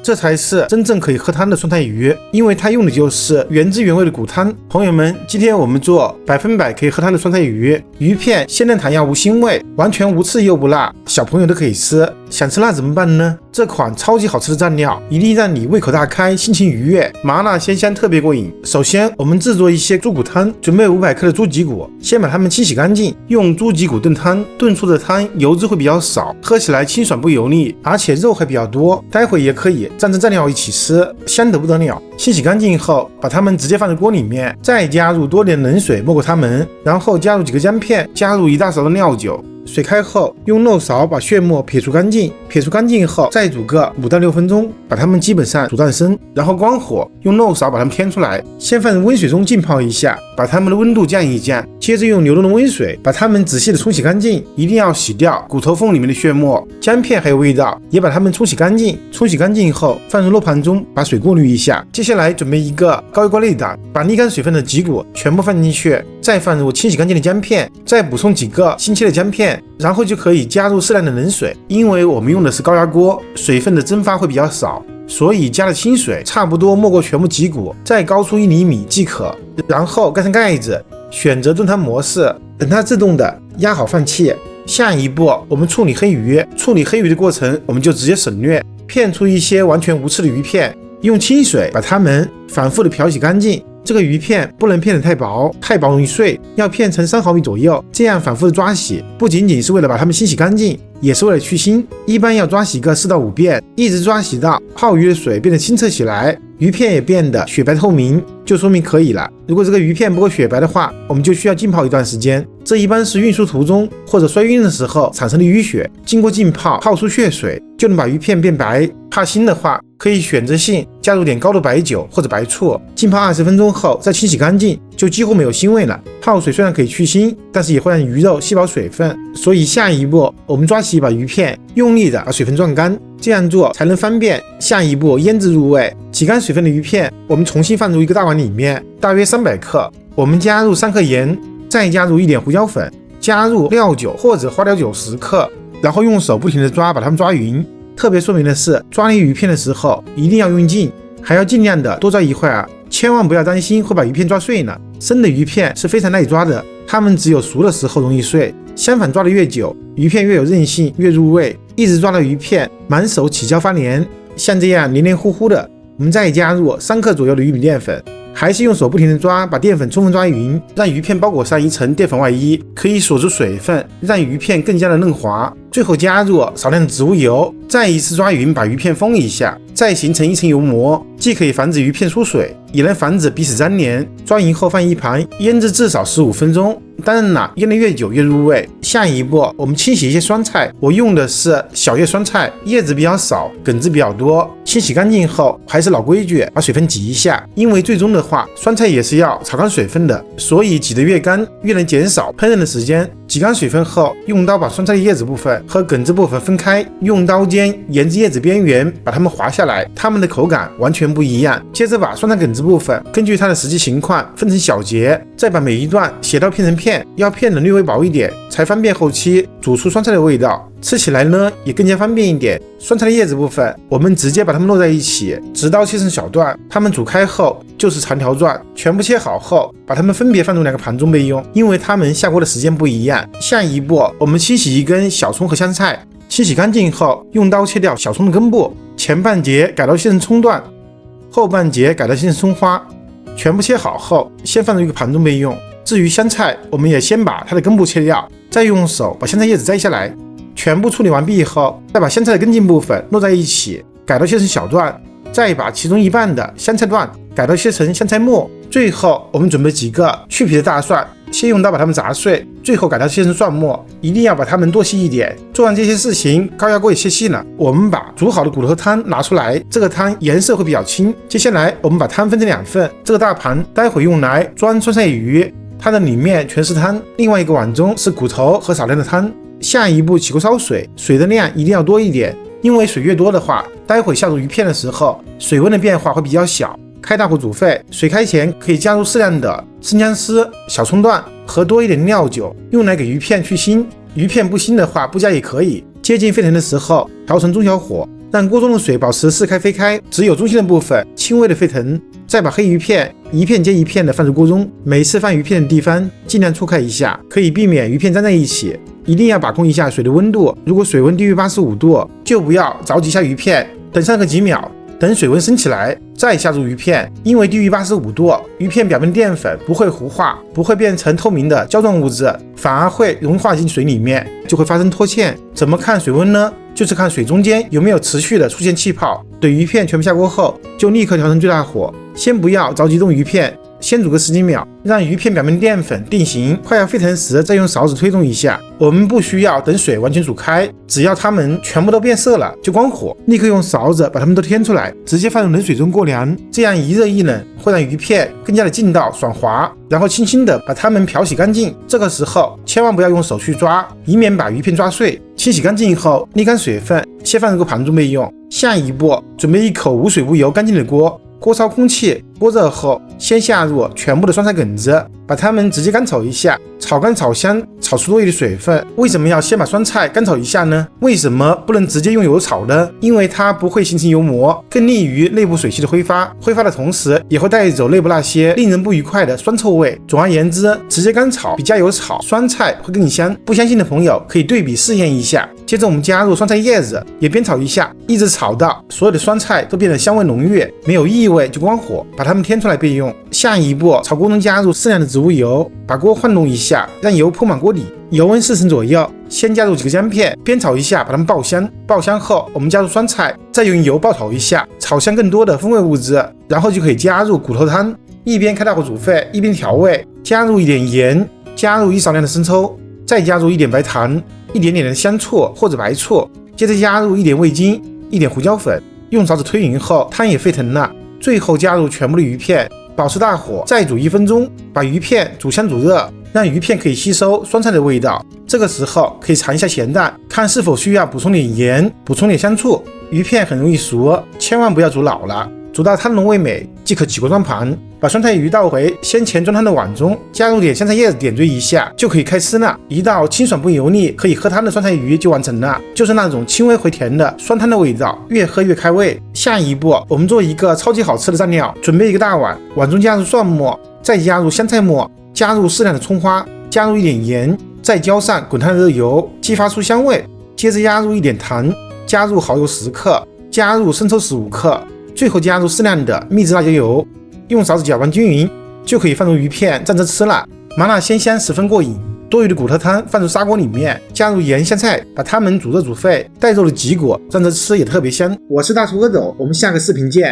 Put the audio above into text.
这才是真正可以喝汤的酸菜鱼，因为它用的就是原汁原味的骨汤。朋友们，今天我们做100%可以喝汤的酸菜鱼，鱼片鲜嫩弹牙无腥味，完全无刺又不辣，小朋友都可以吃。想吃辣怎么办呢？这款超级好吃的蘸料一定让你胃口大开，心情愉悦，麻辣鲜香，特别过瘾。首先我们制作一些猪骨汤，准备500克的猪脊骨，先把它们清洗干净，用猪脊骨炖汤，炖出的汤油脂会比较少，喝起来清爽不油腻，而且肉还比较多，待会也可以蘸着蘸料一起吃，香得不得了。清洗干净后，把它们直接放在锅里面，再加入多点冷水没过它们，然后加入几个姜片，加入1大勺的料酒。水开后，用漏勺把血沫撇除干净，撇除干净后再煮个5到6分钟，把它们基本上煮断生，然后关火，用漏勺把它们偏出来，先放在温水中浸泡一下，把它们的温度降一降，接着用流动的温水把它们仔细的冲洗干净，一定要洗掉骨头缝里面的血沫，姜片还有味道，也把它们冲洗干净。冲洗干净后放入漏盘中，把水过滤一下。接下来准备一个高压锅内胆，把沥干水分的脊骨全部放进去，再放入清洗干净的姜片，再补充几个新切的姜片，然后就可以加入适量的冷水，因为我们用的是高压锅，水分的蒸发会比较少，所以加了清水，差不多没过全部脊骨，再高出1厘米即可。然后盖上盖子，选择炖汤模式，等它自动的压好放气。下一步我们处理黑鱼，处理黑鱼的过程我们就直接省略，片出一些完全无刺的鱼片，用清水把它们反复的漂洗干净。这个鱼片不能片得太薄，太薄容易碎，要片成3毫米左右，这样反复的抓洗，不仅仅是为了把它们清洗干净，也是为了去腥。一般要抓洗个4到5遍，一直抓洗到泡鱼的水变得清澈起来，鱼片也变得雪白透明，就说明可以了。如果这个鱼片不够雪白的话，我们就需要浸泡一段时间，这一般是运输途中或者摔晕的时候产生的淤血，经过浸泡泡出血水，就能把鱼片变白。怕腥的话，可以选择性加入点高度白酒或者白醋，浸泡20分钟后再清洗干净，就几乎没有腥味了。泡水虽然可以去腥，但是也会让鱼肉吸饱水分，所以下一步我们抓起一把鱼片，用力的把水分撞干，这样做才能方便下一步腌制入味。挤干水分的鱼片我们重新放入一个大碗里面，大约300克，我们加入3克盐，再加入1点胡椒粉，加入料酒或者花雕酒10克，然后用手不停的抓，把它们抓匀。特别说明的是，抓捏鱼片的时候一定要用劲，还要尽量的多抓一会儿，千万不要担心会把鱼片抓碎了。生的鱼片是非常耐抓的，它们只有熟的时候容易碎，相反抓的越久，鱼片越有韧性，越入味。一直抓到鱼片满手起胶发黏，像这样黏黏糊糊的，我们再加入3克左右的玉米淀粉，还是用手不停的抓，把淀粉充分抓匀，让鱼片包裹上一层淀粉外衣，可以锁住水分，让鱼片更加的嫩滑。最后加入少量的植物油，再一次抓匀，把鱼片封一下，再形成一层油膜，既可以防止鱼片出水，也能防止彼此粘连。抓匀后放一旁，腌制至少15分钟。当然了，腌得越久越入味。下一步我们清洗一些酸菜，我用的是小叶酸菜，叶子比较少，梗子比较多。清洗干净后还是老规矩，把水分挤一下，因为最终的话酸菜也是要炒干水分的，所以挤得越干越能减少烹饪的时间。挤干水分后，用刀把酸菜的叶子部分和梗子部分分开，用刀尖沿着叶子边缘把它们划下来，它们的口感完全不一样。接着把酸菜梗子部分根据它的实际情况分成小节，再把每一段斜刀片成片，要片的略微薄一点，才方便后期煮出酸菜的味道，吃起来呢也更加方便一点。酸菜的叶子部分我们直接把它们摞在一起，直刀切成小段，它们煮开后就是长条状，全部切好后把它们分别放入2个盘中备用，因为它们下锅的时间不一样。下一步我们清洗一根小葱和香菜，清洗干净后用刀切掉小葱的根部，前半截改刀切成葱段，后半截改刀切成葱花，全部切好后先放入一个盘中备用。至于香菜，我们也先把它的根部切掉，再用手把香菜叶子摘下来。全部处理完毕后，再把香菜的根茎部分摞在一起，改刀切成小段，再把其中一半的香菜段改刀切成香菜末。最后我们准备几个去皮的大蒜，先用刀把它们砸碎，最后改刀切成蒜末，一定要把它们剁细一点。做完这些事情，高压锅也切细了，我们把煮好的骨头汤拿出来，这个汤颜色会比较清。接下来我们把汤分成2份，这个大盘待会用来装酸菜鱼，它的里面全是汤，另外一个碗中是骨头和少量的汤。下一步起锅烧水，水的量一定要多一点，因为水越多的话，待会下入鱼片的时候，水温的变化会比较小。开大火煮沸，水开前可以加入适量的生姜丝、小葱段和多一点料酒，用来给鱼片去腥。鱼片不腥的话，不加也可以。接近沸腾的时候，调成中小火，让锅中的水保持似开非开，只有中心的部分轻微的沸腾。再把黑鱼片一片接一片的放入锅中，每次放鱼片的地方尽量错开一下，可以避免鱼片粘在一起。一定要把控一下水的温度，如果水温低于85度，就不要着急下鱼片，等上个几秒，等水温升起来再下入鱼片。因为低于85度，鱼片表面的淀粉不会糊化，不会变成透明的胶状物质，反而会融化进水里面，就会发生脱芡。怎么看水温呢？就是看水中间有没有持续的出现气泡。等鱼片全部下锅后，就立刻调成最大火，先不要着急动鱼片，先煮个10几秒，让鱼片表面淀粉定型，快要沸腾时再用勺子推动一下。我们不需要等水完全煮开，只要它们全部都变色了就关火，立刻用勺子把它们都添出来，直接放入冷水中过凉，这样一热一冷会让鱼片更加的劲道爽滑。然后轻轻的把它们漂洗干净，这个时候千万不要用手去抓，以免把鱼片抓碎。清洗干净以后沥干水分，先放入个盘中备用。下一步，准备一口无水无油干净的锅，锅烧空气，锅热后先下入全部的酸菜梗子，把它们直接干炒一下，炒干炒香，炒出多余的水分。为什么要先把酸菜干炒一下呢？为什么不能直接用油炒呢？因为它不会形成油膜，更利于内部水汽的挥发，挥发的同时也会带走内部那些令人不愉快的酸臭味。总而言之，直接干炒比加油炒酸菜会更香。不相信的朋友可以对比试验一下。接着我们加入酸菜叶子，也煸炒一下，一直炒到所有的酸菜都变得香味浓郁，没有异味就关火，把它们添出来备用。下一步，炒锅中加入适量的植物油，把锅晃动一下，让油铺满锅底，油温4成左右。先加入几个姜片，煸炒一下，把它们爆香。爆香后，我们加入酸菜，再用油爆炒一下，炒香更多的风味物质，然后就可以加入骨头汤。一边开大火煮沸，一边调味，加入一点盐，加入1勺量的生抽，再加入一点白糖，一点点的香醋或者白醋，接着加入一点味精，一点胡椒粉，用勺子推匀后，汤也沸腾了。最后加入全部的鱼片，保持大火再煮1分钟，把鱼片煮香煮热，让鱼片可以吸收酸菜的味道。这个时候可以尝一下咸淡，看是否需要补充点盐，补充点香醋。鱼片很容易熟，千万不要煮老了，煮到汤浓味美即可起锅装盘。把酸菜鱼倒回先前装汤的碗中，加入点香菜叶子点缀一下，就可以开吃了。一道清爽不油腻可以喝汤的酸菜鱼就完成了，就是那种轻微回甜的酸汤的味道，越喝越开胃。下一步我们做一个超级好吃的蘸料，准备一个大碗，碗中加入蒜末，再加入香菜末，加入适量的葱花，加入一点盐，再浇上滚烫的热油，激发出香味。接着加入一点糖，加入蚝油10克，加入生抽15克，最后加入适量的秘制辣椒油，用勺子搅拌均匀，就可以放入鱼片蘸着吃了。麻辣鲜香，十分过瘾。多余的骨头汤放入砂锅里面，加入盐、香菜，把它们煮热煮沸，带肉的脊骨蘸着吃也特别香。我是大厨阿斗，我们下个视频见。